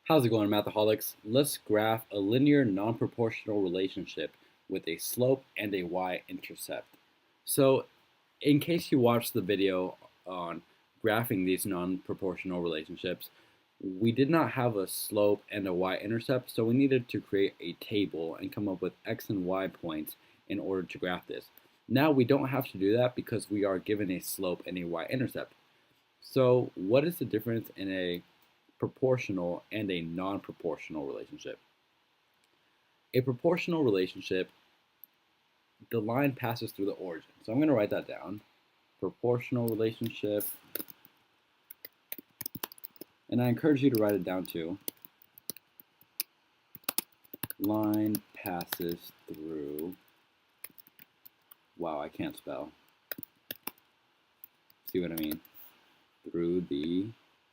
How's it going, Mathaholics? Let's graph a linear non-proportional relationship with a slope and a y-intercept. So, in case you watched the video on graphing these non-proportional relationships, we did not have a slope and a y-intercept, so we needed to create a table and come up with x and y points in order to graph this. Now we don't have to do that because we are given a slope and a y-intercept. So, what is the difference in a proportional and a non-proportional relationship? A proportional relationship, the line passes through the origin. So I'm going to write that down. Proportional relationship. And I encourage you to write it down too. Line passes through. Wow, I can't spell. See what I mean? Through the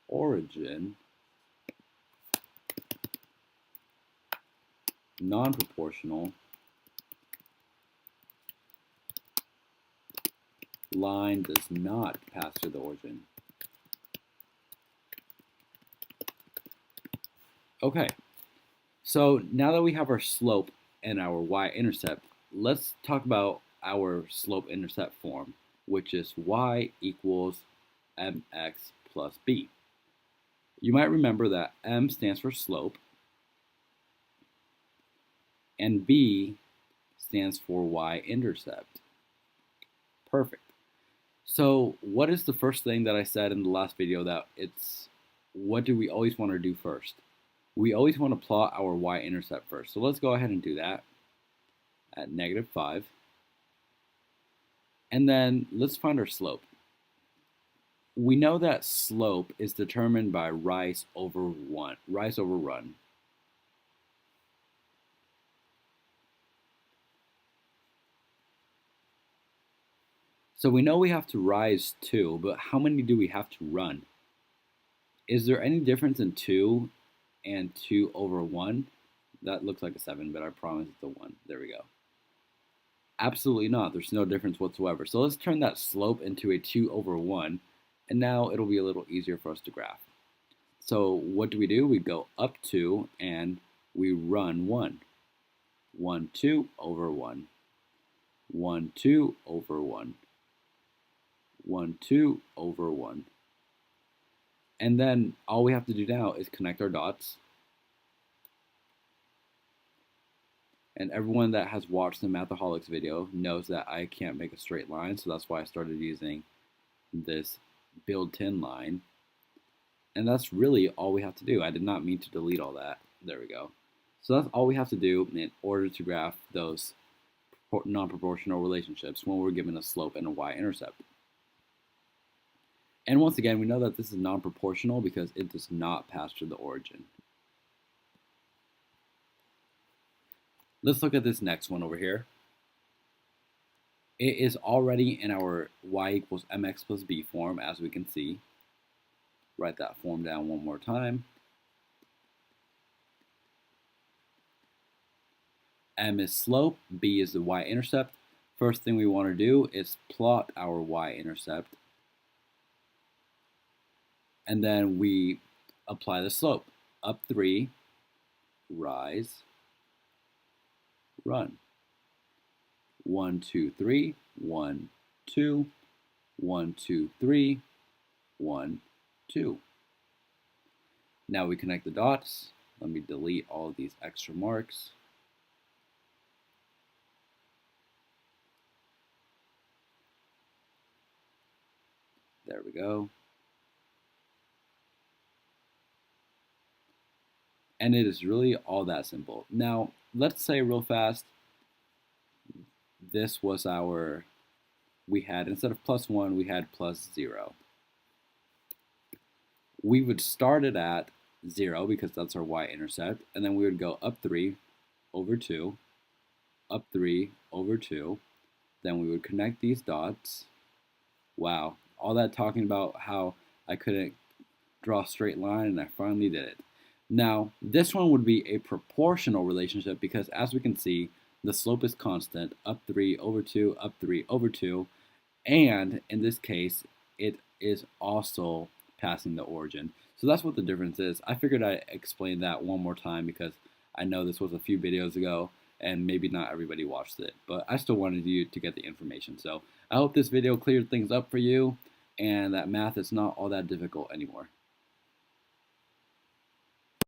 origin. Non-proportional line does not pass through the origin. Okay, so now that we have our slope and our y-intercept, let's talk about our slope-intercept form, which is y equals mx plus b. You might remember that m stands for slope, and b stands for y-intercept. Perfect. So what is the first thing that I said in the last video that what do we always want to do first? We always want to plot our y-intercept first. So let's go ahead and do that at -5. And then let's find our slope. We know that slope is determined by rise over run. So we know we have to rise 2, but how many do we have to run? Is there any difference in 2 and 2 over 1? That looks like a 7, but I promise it's a 1. There we go. Absolutely not. There's no difference whatsoever. So let's turn that slope into a 2 over 1, and now it'll be a little easier for us to graph. So what do? We go up 2, and we run 1. 1, 2 over 1. 1, 2 over 1. 1, 2 over 1. And then all we have to do now is connect our dots. And everyone that has watched the Mathaholics video knows that I can't make a straight line, so that's why I started using this built-in line. And that's really all we have to do. I did not mean to delete all that. There we go. So that's all we have to do in order to graph those non-proportional relationships when we're given a slope and a y-intercept. And once again, we know that this is non-proportional because it does not pass through the origin. Let's look at this next one over here. It is already in our y equals mx plus b form, as we can see. Write that form down one more time. M is slope, b is the y-intercept. First thing we want to do is plot our y-intercept. And then we apply the slope. Up 3, rise, run. 1, 2, 3, 1, 2, 1, 2, 3, 1, 2. Now we connect the dots. Let me delete all of these extra marks. There we go. And it is really all that simple. Now, let's say real fast, this was we had, instead of +1, we had +0. We would start it at 0 because that's our y-intercept, and then we would go up 3 over 2, up 3 over 2. Then we would connect these dots. Wow, all that talking about how I couldn't draw a straight line, and I finally did it. Now, this one would be a proportional relationship because, as we can see, the slope is constant, up 3 over 2, up 3 over 2, and in this case, it is also passing the origin. So that's what the difference is. I figured I'd explain that one more time because I know this was a few videos ago and maybe not everybody watched it, but I still wanted you to get the information. So I hope this video cleared things up for you and that math is not all that difficult anymore.